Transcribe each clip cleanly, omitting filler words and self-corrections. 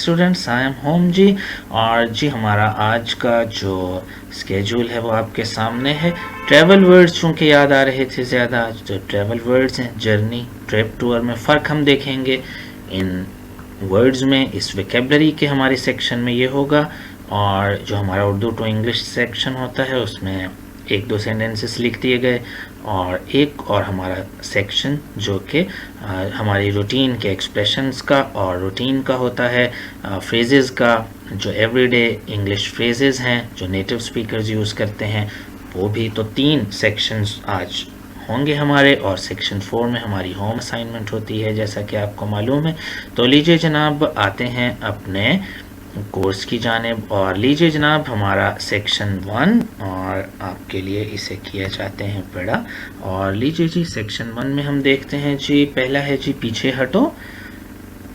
Students, I am home जी। और जी हमारा आज का जो स्केड्यूल है वो आपके सामने है। ट्रैवल वर्ड्स चूँकि याद आ रहे थे ज़्यादा, जो ट्रैवल वर्ड्स हैं जर्नी, ट्रिप, टूर में फ़र्क हम देखेंगे इन वर्ड्स में। इस वोकैबुलरी के हमारे सेक्शन में ये होगा, और जो हमारा उर्दू टू इंग्लिश सेक्शन होता है उसमें एक दो सेंटेंसेस लिख दिए गए, और एक और हमारा सेक्शन जो कि हमारी रूटीन के एक्सप्रेशंस का और रूटीन का होता है, फ्रेजेस का, जो एवरीडे इंग्लिश फ्रेजेस हैं जो नेटिव स्पीकर्स यूज़ करते हैं वो भी। तो 3 सेक्शंस आज होंगे हमारे, और सेक्शन 4 में हमारी होम असाइनमेंट होती है जैसा कि आपको मालूम है। तो लीजिए जनाब, आते हैं अपने कोर्स की जानिब, और लीजिए जनाब हमारा सेक्शन 1, और आपके लिए इसे किया चाहते हैं बड़ा। और लीजिए जी सेक्शन 1 में हम देखते हैं जी, पहला है जी पीछे हटो,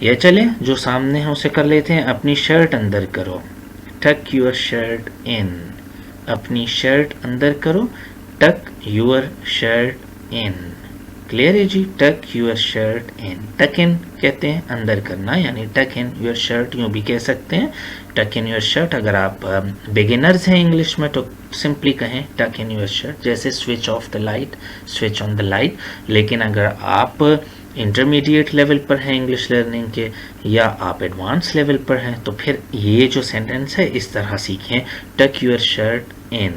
या चले जो सामने है उसे कर लेते हैं। अपनी शर्ट अंदर करो, टक योर शर्ट इन। अपनी शर्ट अंदर करो, टक योर शर्ट इन। क्लियर है जी, टक योर शर्ट इन। टक इन कहते हैं अंदर करना, यानी टक इन योर शर्ट यूँ भी कह सकते हैं, टक इन योर शर्ट। अगर आप बिगिनर्स हैं इंग्लिश में तो सिंपली कहें टक इन योर शर्ट, जैसे switch off the light, switch on the light. लेकिन अगर आप इंटरमीडिएट लेवल पर हैं इंग्लिश लर्निंग के, या आप एडवांस लेवल पर हैं, तो फिर ये जो सेंटेंस है इस तरह सीखें, टक योर शर्ट इन,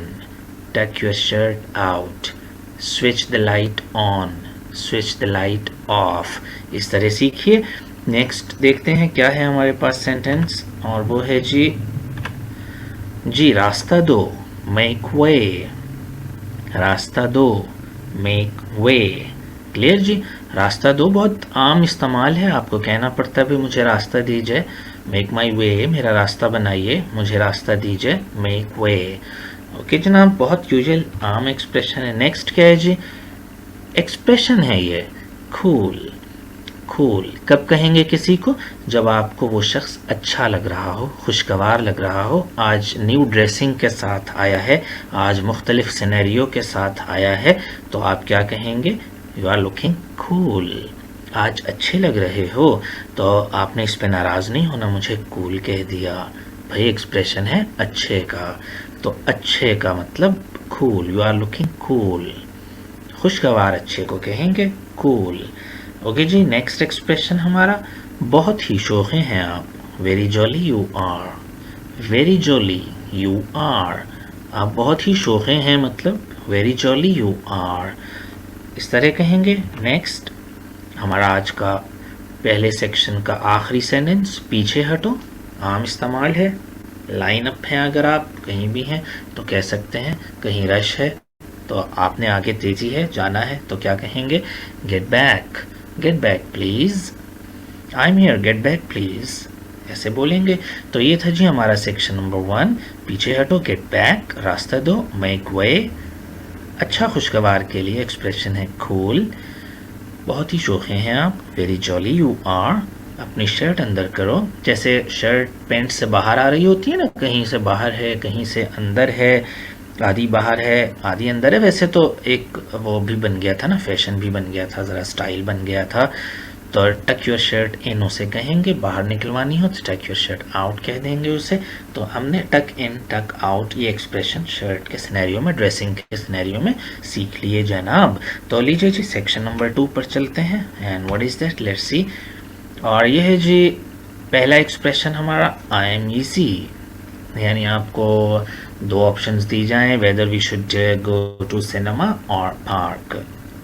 टक your shirt out, switch the light on, switch the light of. इस तरह सीखिए। नेक्स्ट देखते हैं क्या है हमारे पास सेंटेंस, और वो है जी रास्ता दो, मेक वे। रास्ता दो, मेक वे। क्लियर जी, रास्ता दो बहुत आम इस्तेमाल है, आपको कहना पड़ता है भी मुझे रास्ता दीजिए, मेक माई वे, मेरा रास्ता बनाइए, मुझे रास्ता दीजिए, मेक वे। ओके जनाब, बहुत यूजुअल आम एक्सप्रेशन है। नेक्स्ट क्या है जी, एक्सप्रेशन है ये, कूल। कूल कब कहेंगे किसी को, जब आपको वो शख्स अच्छा लग रहा हो, खुशगवार लग रहा हो, आज न्यू ड्रेसिंग के साथ आया है, आज मुख्तलिफ सिनेरियो के साथ आया है, तो आप क्या कहेंगे, यू आर लुकिंग कूल, आज अच्छे लग रहे हो। तो आपने इस पे नाराज़ नहीं होना, मुझे कूल कह दिया भाई, एक्सप्रेशन है अच्छे का, तो अच्छे का मतलब cool, you are looking cool, खुशगवार अच्छे को कहेंगे कूल। ओके जी, नेक्स्ट एक्सप्रेशन हमारा, बहुत ही शौक़े हैं आप, very jolly you are, very jolly you are, आप बहुत ही शौक़े हैं मतलब वेरी जॉली यू आर, इस तरह कहेंगे। नेक्स्ट हमारा आज का पहले सेक्शन का आखिरी सेंटेंस, पीछे हटो, आम इस्तेमाल है, लाइन अप है, अगर आप कहीं भी हैं तो कह सकते हैं, कहीं रश है तो आपने आगे तेजी है, जाना है, तो क्या कहेंगे, get back please, I am here, get back please, ऐसे बोलेंगे। तो ये था जी हमारा सेक्शन नंबर 1, पीछे हटो, गेट बैक, रास्ता दो, मेक वे, अच्छा खुशगवार के लिए एक्सप्रेशन है कूल, बहुत ही शौक़े हैं आप, वेरी जॉली यू आर, अपनी शर्ट अंदर करो, जैसे शर्ट पैंट से बाहर आ रही होती है ना, कहीं से बाहर है, कहीं से अंदर है, आधी बाहर है आधी अंदर है। वैसे तो एक वो भी बन गया था ना, फैशन भी बन गया था, ज़रा स्टाइल बन गया था। तो टक योर शर्ट इन उसे कहेंगे, बाहर निकलवानी हो तो टक योर शर्ट आउट कह देंगे उसे। तो हमने टक इन टक आउट ये एक्सप्रेशन शर्ट के सिनेरियो में, ड्रेसिंग के सिनेरियो में सीख लिए जनाब। तो लीजिए जी सेक्शन नंबर 2 पर चलते हैं, and what is that, let's see. और ये है जी पहला एक्सप्रेशन हमारा, आई एम ईजी, यानी आपको 2 ऑप्शंस दी जाएं, whether we should go to cinema और पार्क,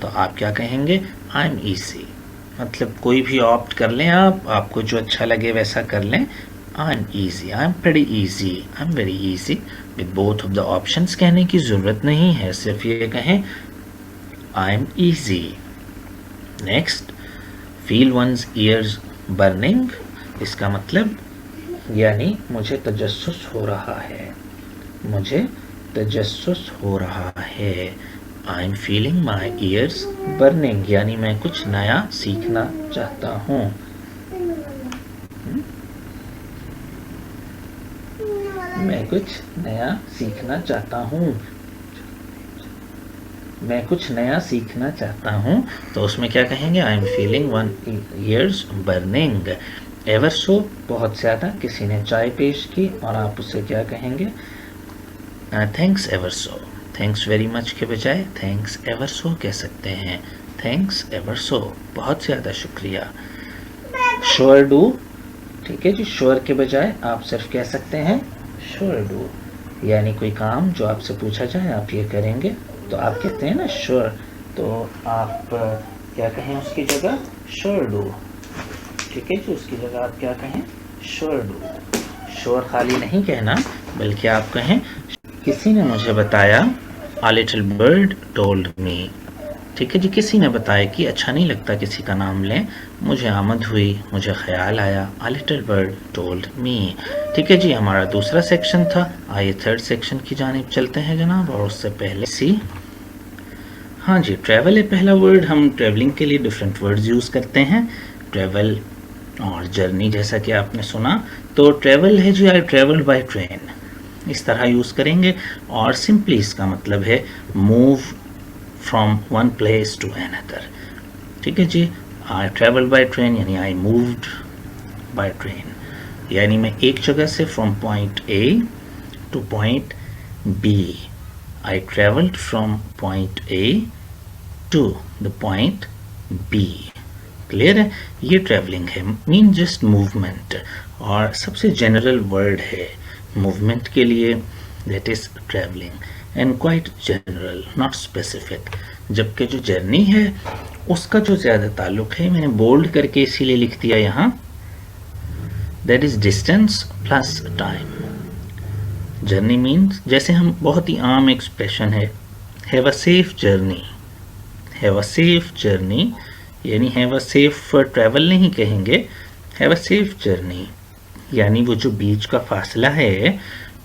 तो आप क्या कहेंगे, आई एम ईजी, मतलब कोई भी ऑप्ट कर लें आप, आपको जो अच्छा लगे वैसा कर लें। I am easy, I am pretty easy, I am very easy, with both of the options कहने की ज़रूरत नहीं है, सिर्फ ये कहें I am easy. Next, feel one's ears burning, इसका मतलब यानी मुझे तजस्सुस हो रहा है, मुझे तजस्सुस हो रहा है, I am feeling my years burning, यानी मैं कुछ नया सीखना चाहता हूँ। मैं कुछ नया सीखना चाहता हूँ, मैं कुछ नया सीखना चाहता हूँ, तो उसमें क्या कहेंगे, I am feeling one years burning. Ever so बहुत ज़्यादा, किसी ने चाय पेश की और आप उससे क्या कहेंगे? Thanks ever so. Thanks very much के बजाय थैंक्स एवर सो कह सकते हैं। थैंक्स एवर सो, बहुत ज़्यादा शुक्रिया। श्योर डू, ठीक है जी, श्योर के बजाय आप सिर्फ कह सकते हैं श्योर डू, यानी कोई काम जो आपसे पूछा जाए आप ये करेंगे तो आप कहते हैं ना श्योर, तो आप क्या कहें उसकी जगह? श्योर डू, ठीक है जी, उसकी जगह आप क्या कहें? Sure do. श्योर खाली नहीं कहना, बल्कि आप कहें किसी ने मुझे बताया, A little bird told me, ठीक है जी, किसी ने बताया कि अच्छा नहीं लगता किसी का नाम लें, मुझे आमद हुई, मुझे ख्याल आया, A little bird told me। ठीक है जी, हमारा दूसरा सेक्शन था। आइए थर्ड सेक्शन की जानिब चलते हैं जनाब, और उससे पहले हाँ जी, ट्रैवल है पहला वर्ड। हम ट्रैवलिंग के लिए डिफरेंट वर्ड्स यूज़ करते हैं, ट्रैवल और जर्नी, जैसा कि आपने सुना। तो ट्रैवल है जी, आई ट्रैवल्ड बाय ट्रेन, इस तरह यूज़ करेंगे। और सिंपली इसका मतलब है move from one place to another, ठीक है जी। आई ट्रैवल बाय ट्रेन यानी आई मूव्ड बाय ट्रेन, यानी मैं एक जगह से from point A to point B, I travelled from point A to the point B. Clear है? ये ट्रैवलिंग है, मीन जस्ट मूवमेंट, और सबसे जनरल वर्ड है मूवमेंट के लिए, that is travelling, and quite general, not specific. जबकि जो जर्नी है उसका जो ज़्यादा ताल्लुक है, मैंने बोल्ड करके इसीलिए लिख दिया यहाँ, that is distance plus time. Journey means, जैसे हम बहुत ही आम एक्सप्रेशन है, have a safe journey, have a safe journey, यानी हैव अ सेफ ट्रैवल नहीं कहेंगे, हैव अ सेफ जर्नी, यानी वो जो बीच का फासला है,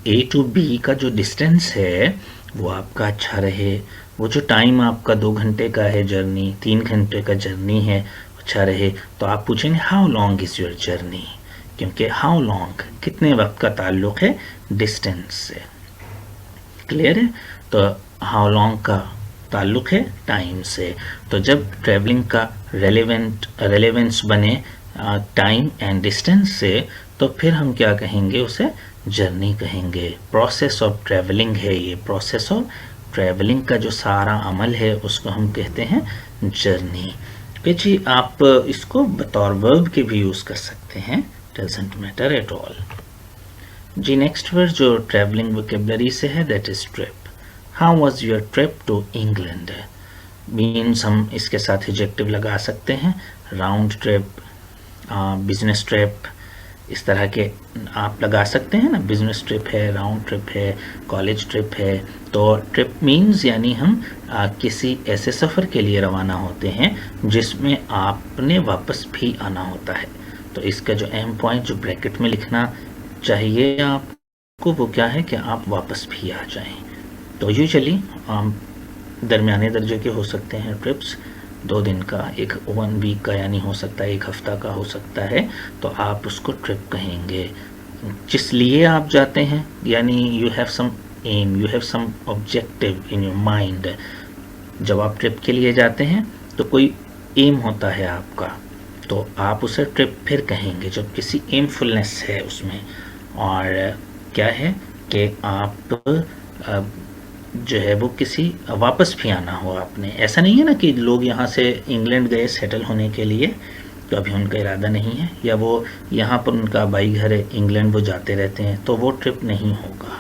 ए टू बी का जो डिस्टेंस है वो आपका अच्छा रहे, वो जो टाइम आपका 2 घंटे का है जर्नी, 3 घंटे का जर्नी है, अच्छा रहे। तो आप पूछेंगे how long is your journey, क्योंकि हाउ लॉन्ग कितने वक्त का ताल्लुक है डिस्टेंस से। क्लियर है? तो हाउ लॉन्ग का ताल्लुक है टाइम से। तो जब ट्रैवलिंग का रेलेवेंस बने टाइम एंड डिस्टेंस से, तो फिर हम क्या कहेंगे? उसे जर्नी कहेंगे। प्रोसेस ऑफ ट्रैवलिंग है ये, प्रोसेस ऑफ ट्रैवलिंग का जो सारा अमल है उसको हम कहते हैं जर्नी। फिर जी आप इसको बतौर वर्ब के भी यूज़ कर सकते हैं, डजंट मैटर एट ऑल। जी नेक्स्ट वर्ड जो ट्रैवलिंग वोकेबलरी से है, that is trip. How was your trip to England, means हम इसके साथ एडजेक्टिव लगा सकते हैं, राउंड ट्रिप, बिजनेस ट्रिप, इस तरह के आप लगा सकते हैं ना। बिजनेस ट्रिप है, राउंड ट्रिप है, कॉलेज ट्रिप है। तो ट्रिप मीन्स यानी हम किसी ऐसे सफ़र के लिए रवाना होते हैं जिसमें आपने वापस भी आना होता है। तो इसका जो अहम पॉइंट जो ब्रैकेट में लिखना चाहिए आपको, वो क्या है कि आप वापस भी आ जाएं। तो यूजुअली दरमियाने दर्जे के हो सकते हैं ट्रिप्स, 2 दिन का, 1 वीक का, यानी हो सकता है 1 हफ्ता का हो सकता है। तो आप उसको ट्रिप कहेंगे जिस लिए आप जाते हैं, यानी you have some aim, you have some objective in your mind. जब आप ट्रिप के लिए जाते हैं तो कोई एम होता है आपका, तो आप उसे ट्रिप फिर कहेंगे जब किसी एमफुलनेस है उसमें। और क्या है कि आप जो है वो किसी वापस भी आना हो आपने। ऐसा नहीं है ना कि लोग यहाँ से इंग्लैंड गए सेटल होने के लिए, तो अभी उनका इरादा नहीं है, या वो यहाँ पर उनका भाई घर है इंग्लैंड, वो जाते रहते हैं, तो वो ट्रिप नहीं होगा,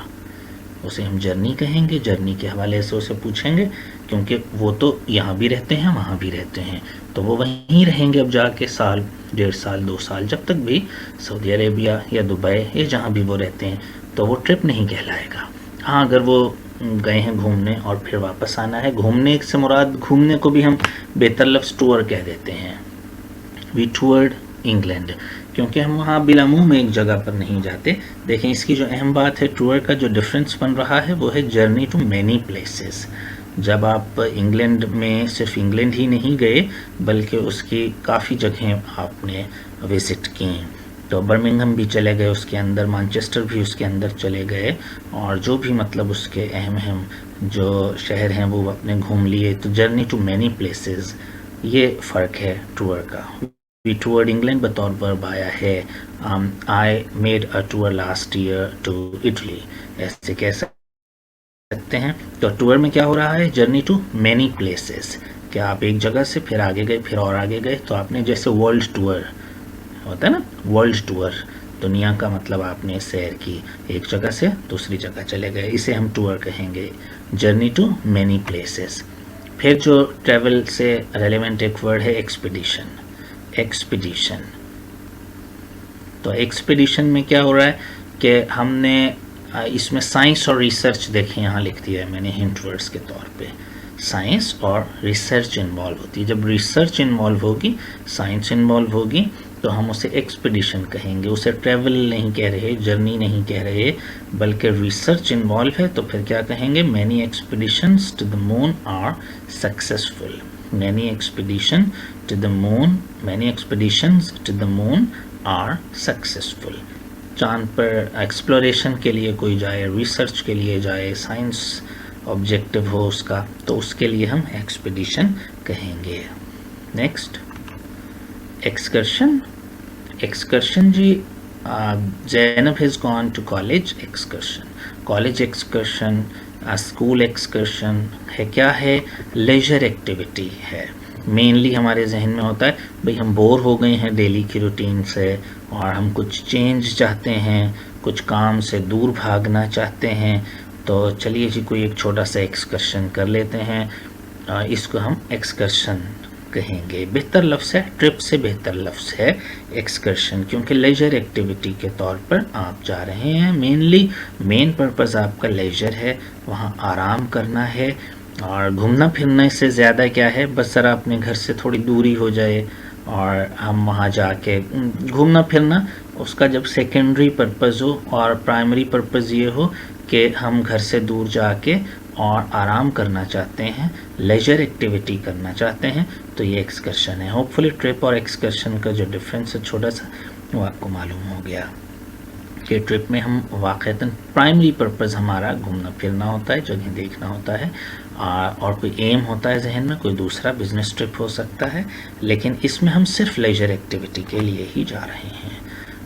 उसे हम जर्नी कहेंगे। जर्नी के हवाले से उसे पूछेंगे, क्योंकि वो तो यहाँ भी रहते हैं वहाँ भी रहते हैं, तो वो वहीं रहेंगे अब जाके साल, 1.5 साल, 2 साल, जब तक भी सऊदी अरेबिया या दुबई या जहाँ भी वो रहते हैं, तो वो ट्रिप नहीं कहलाएगा। हाँ, अगर वो गए हैं घूमने और फिर वापस आना है, घूमने से मुराद, घूमने को भी हम बेहतर लफ्ज़ टूर कह देते हैं। वी टूर्ड इंग्लैंड, क्योंकि हम वहाँ बिलामुह एक जगह पर नहीं जाते। देखें इसकी जो अहम बात है, टूर का जो डिफरेंस बन रहा है वो है जर्नी टू मैनी प्लेसेस। जब आप इंग्लैंड में सिर्फ इंग्लैंड ही नहीं गए, बल्कि उसकी काफ़ी जगहें आपने विज़िट की। तो बर्मिंघम भी चले गए उसके अंदर, मैनचेस्टर भी उसके अंदर चले गए, और जो भी मतलब उसके अहम जो शहर हैं वो अपने घूम लिए। तो जर्नी टू मैनी प्लेसेस, ये फ़र्क है टूर का। वी टूर्ड इंग्लैंड बतौर वर्ब आया है। I made a tour last year to Italy, ऐसे कह सकते हैं। तो टूर में क्या हो रहा है, जर्नी टू मैनी प्लेसेस, क्या आप एक जगह से फिर आगे गए, फिर और आगे गए। तो आपने जैसे वर्ल्ड टूर होता है ना, वर्ल्ड टूर, दुनिया का मतलब आपने सैर की, एक जगह से दूसरी जगह चले गए, इसे हम टूर कहेंगे। Journey to many places. फिर जो ट्रैवल से रेलेवेंट एक वर्ड है एक्सपीडिशन। एक्सपीडिशन, तो एक्सपीडिशन में क्या हो रहा है कि हमने इसमें साइंस और रिसर्च देखें, यहाँ लिख दिया है मैंने हिंट वर्ड्स के तौर पे। साइंस और रिसर्च इन्वॉल्व होती है। जब रिसर्च इन्वॉल्व होगी, साइंस इन्वॉल्व होगी, तो हम उसे एक्सपीडिशन कहेंगे। उसे ट्रैवल नहीं कह रहे, जर्नी नहीं कह रहे, बल्कि रिसर्च इन्वॉल्व है, तो फिर क्या कहेंगे, many expeditions to the moon are successful. Many expedition to the moon, many expeditions to the moon are successful. चांद पर एक्सप्लोरेशन के लिए कोई जाए, रिसर्च के लिए जाए, साइंस ऑब्जेक्टिव हो उसका, तो उसके लिए हम एक्सपीडिशन कहेंगे। Next, excursion. एक्सकर्शन जी, Zainab has gone to college excursion. College excursion, school excursion है, क्या है, लेजर एक्टिविटी है। मेनली हमारे जहन में होता है भाई हम बोर हो गए हैं डेली की रूटीन से और हम कुछ चेंज चाहते हैं, कुछ काम से दूर भागना चाहते हैं, तो चलिए जी कोई एक छोटा सा एक्सकर्शन कर लेते हैं। इसको हम एक्सकर्शन कहेंगे। बेहतर लफ्ज़ है, ट्रिप से बेहतर लफ्ज़ है एक्सकर्शन, क्योंकि लेजर एक्टिविटी के तौर पर आप जा रहे हैं। मेनली मेन पर्पज़ आपका लेजर है, वहाँ आराम करना है, और घूमना फिरने से ज़्यादा क्या है, बस ज़रा अपने घर से थोड़ी दूरी हो जाए और हम वहाँ जाके घूमना फिरना, उसका जब सेकेंडरी पर्पज़ हो और प्राइमरी पर्पज़ ये हो कि हम घर से दूर जाके और आराम करना चाहते हैं, लेजर एक्टिविटी करना चाहते हैं, तो ये एक्सकर्शन है। होपफुली ट्रिप और एक्सकर्शन का जो डिफरेंस है छोटा सा, वो आपको मालूम हो गया कि ट्रिप में हम वाक़तन प्राइमरी पर्पज़ हमारा घूमना फिरना होता है, जगह देखना होता है, और कोई एम होता है जहन में, कोई दूसरा बिजनेस ट्रिप हो सकता है, लेकिन इसमें हम सिर्फ लेजर एक्टिविटी के लिए ही जा रहे हैं।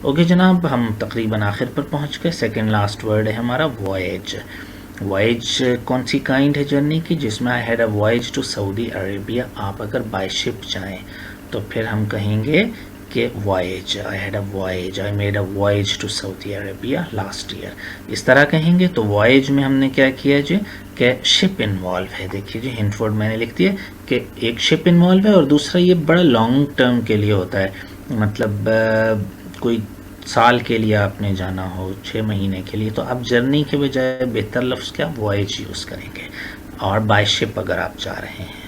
ओके जनाब, हम तकरीबन आखिर पर पहुंच गए। सेकंड लास्ट वर्ड है हमारा वॉयज। वॉयज कौन सी काइंड है जर्नी की, जिसमें I had a voyage to Saudi Arabia. आप अगर बाय शिप जाएं तो फिर हम कहेंगे कि voyage, I had a voyage, I made a voyage to Saudi Arabia last year, इस तरह कहेंगे। तो वॉयज में हमने क्या किया जी कि शिप इन्वॉल्व है। देखिए जी हिंट वर्ड मैंने लिख दिया कि एक शिप इन्वॉल्व है और दूसरा ये बड़ा लॉन्ग टर्म के लिए होता है, मतलब कोई साल के लिए आपने जाना हो, 6 महीने के लिए, तो आप जर्नी के बजाय बेहतर लफ्ज़ क्या वॉयज यूज़ करेंगे। और बाय शिप अगर आप जा रहे हैं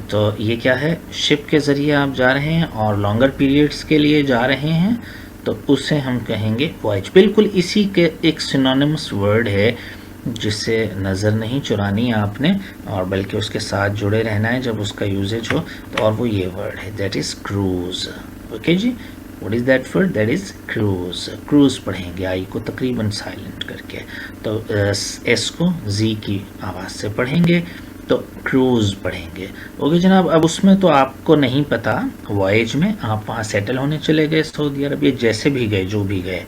तो ये क्या है, शिप के ज़रिए आप जा रहे हैं और लॉन्गर पीरियड्स के लिए जा रहे हैं, तो उसे हम कहेंगे वॉयज। बिल्कुल इसी के एक सिनोनिमस वर्ड है जिसे नज़र नहीं चुरानी आपने, और बल्कि उसके साथ जुड़े रहना है जब उसका यूजेज हो, तो और वो ये वर्ड है, दैट इज़ क्रूज़। ओके जी, what is that word, that is cruise. Cruise पढ़ेंगे आई को तकरीबन साइलेंट करके, तो एस को जी की आवाज़ से पढ़ेंगे, तो क्रूज़ पढ़ेंगे। ओके जनाब, अब उसमें तो आपको नहीं पता, वॉयज में आप वहाँ सेटल होने चले गए सऊदी अरबिया, जैसे भी गए, जो भी गए,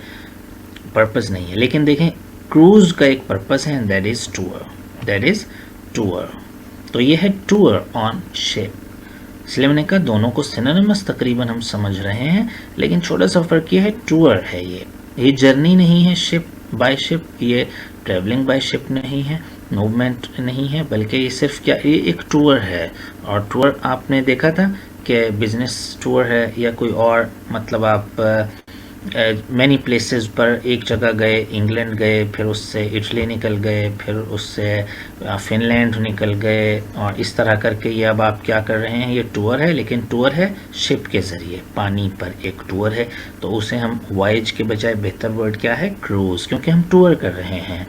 पर्पज़ नहीं है। लेकिन देखें क्रूज़ का एक पर्पज़ है, that is tour, that is tour. तो ये है टूर ऑन शिप। इसलिए मैंने कहा दोनों को सिनोनिमस तकरीबन हम समझ रहे हैं, लेकिन छोटा सा फ़र्क ये है, टूर है ये जर्नी नहीं है शिप बाय शिप, ये ट्रैवलिंग बाय शिप नहीं है, मूवमेंट नहीं है, बल्कि ये सिर्फ क्या, ये एक टूर है। और टूर आपने देखा था कि बिज़नेस टूर है या कोई और, मतलब आप मैनी प्लेसेस पर एक जगह गए, इंग्लैंड गए, फिर उससे इटली निकल गए, फिर उससे फिनलैंड निकल गए, और इस तरह करके ये अब आप क्या कर रहे हैं, ये टूर है, लेकिन टूर है शिप के ज़रिए, पानी पर एक टूर है, तो उसे हम वॉयज के बजाय बेहतर वर्ड क्या है, क्रूज़, क्योंकि हम टूर कर रहे हैं,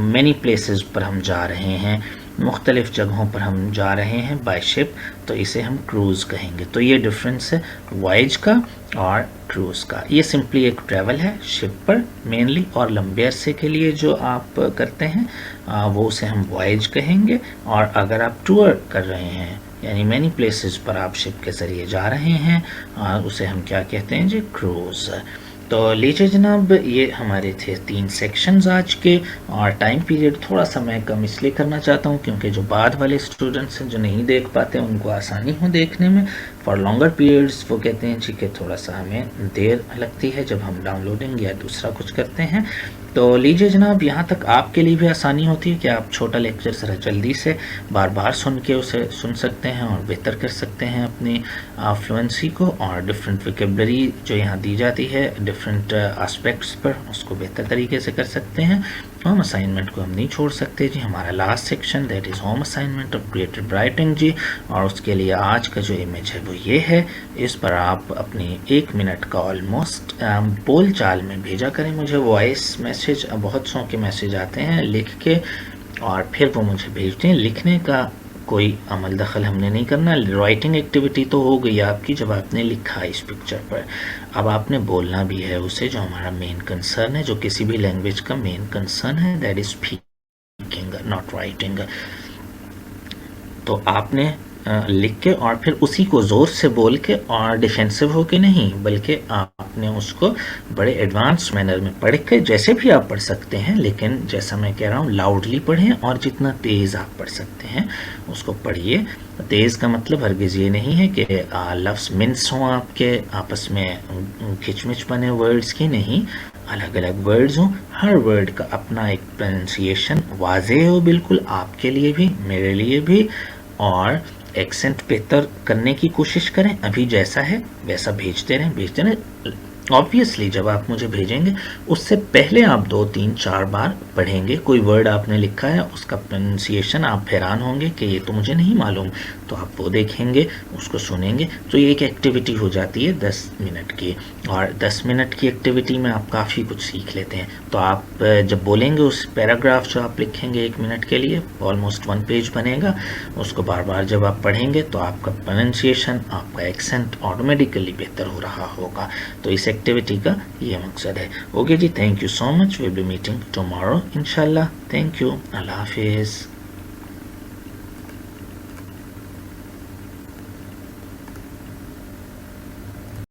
मैनी प्लेसेस पर हम जा रहे हैं, मुख्तलिफ़ जगहों पर हम जा रहे हैं बाय शिप, तो इसे हम क्रूज़ कहेंगे। तो ये डिफरेंस है वॉयज का और क्रूज़ का। ये सिंपली एक ट्रैवल है शिप पर मेनली, और लंबे अरसे के लिए जो आप करते हैं वो उसे हम वॉयज कहेंगे। और अगर आप टूर कर रहे हैं यानी मैनी प्लेसेस पर आप शिप के ज़रिए जा रहे हैं, और उसे हम क्या कहते हैं जी, क्रूज़। तो लीजिए जनाब, ये हमारे थे 3 सेक्शंस आज के, और टाइम पीरियड थोड़ा सा मैं कम इसलिए करना चाहता हूँ क्योंकि जो बाद वाले स्टूडेंट्स हैं जो नहीं देख पाते उनको आसानी हो देखने में। फॉर लॉन्गर पीरियड्स वो कहते हैं जी कि थोड़ा सा हमें देर लगती है जब हम डाउनलोडिंग या दूसरा कुछ करते हैं। तो लीजिए जनाब, यहाँ तक आपके लिए भी आसानी होती है कि आप छोटा लेक्चर ज़रा जल्दी से बार बार सुन के उसे सुन सकते हैं और बेहतर कर सकते हैं अपनी फ्लुएंसी को, और डिफरेंट वोकैबुलरी जो यहाँ दी जाती है डिफरेंट एस्पेक्ट्स पर, उसको बेहतर तरीके से कर सकते हैं। होम असाइनमेंट को हम नहीं छोड़ सकते जी, हमारा last section that is home assignment of creative writing जी, और उसके लिए आज का जो इमेज है वो ये है। इस पर आप अपनी 1 मिनट का ऑलमोस्ट बोल चाल में भेजा करें मुझे वॉइस मैसेज। बहुत सौ के मैसेज आते हैं लिख के, और फिर वो मुझे भेजते हैं। लिखने का कोई अमल दखल हमने नहीं करना, राइटिंग एक्टिविटी तो हो गई आपकी जब आपने लिखा इस पिक्चर पर। अब आपने बोलना भी है उसे, जो हमारा मेन कंसर्न है, जो किसी भी लैंग्वेज का मेन कंसर्न है, that is speaking not writing. तो आपने लिख के और फिर उसी को ज़ोर से बोल के, और डिफेंसिव हो के नहीं, बल्कि आपने उसको बड़े एडवांस मैनर में पढ़ के, जैसे भी आप पढ़ सकते हैं, लेकिन जैसा मैं कह रहा हूँ लाउडली पढ़ें, और जितना तेज़ आप पढ़ सकते हैं उसको पढ़िए। तेज़ का मतलब हरगिज़ ये नहीं है कि लफ्ज़ मिन्स हों आपके आपस में खिचमिच बने वर्ड्स की, नहीं, अलग अलग वर्ड्स हों, हर वर्ड का अपना एक प्रोनाउंसिएशन वाज़ेह हो बिल्कुल, आपके लिए भी मेरे लिए भी, और एक्सेंट बेहतर करने की कोशिश करें। अभी जैसा है वैसा भेजते रहें। ऑब्वियसली जब आप मुझे भेजेंगे उससे पहले आप 2, 3, 4 बार पढ़ेंगे। कोई वर्ड आपने लिखा है उसका प्रोनाउंसिएशन आप हैरान होंगे कि ये तो मुझे नहीं मालूम, तो आप वो देखेंगे, उसको सुनेंगे। तो ये एक एक्टिविटी हो जाती है 10 मिनट की, और 10 मिनट की एक्टिविटी में आप काफ़ी कुछ सीख लेते हैं। तो आप जब बोलेंगे उस पैराग्राफ जो आप लिखेंगे 1 मिनट के लिए, ऑलमोस्ट 1 पेज बनेगा, उसको बार बार जब आप पढ़ेंगे तो आपका प्रोनाउंसिएशन, आपका एक्सेंट ऑटोमेटिकली बेहतर हो रहा होगा। तो इस एक्टिविटी का ये मकसद है। ओके जी, thank you so much, will be meeting tomorrow इंशाल्लाह। थैंक यू, अल्लाह हाफिज़।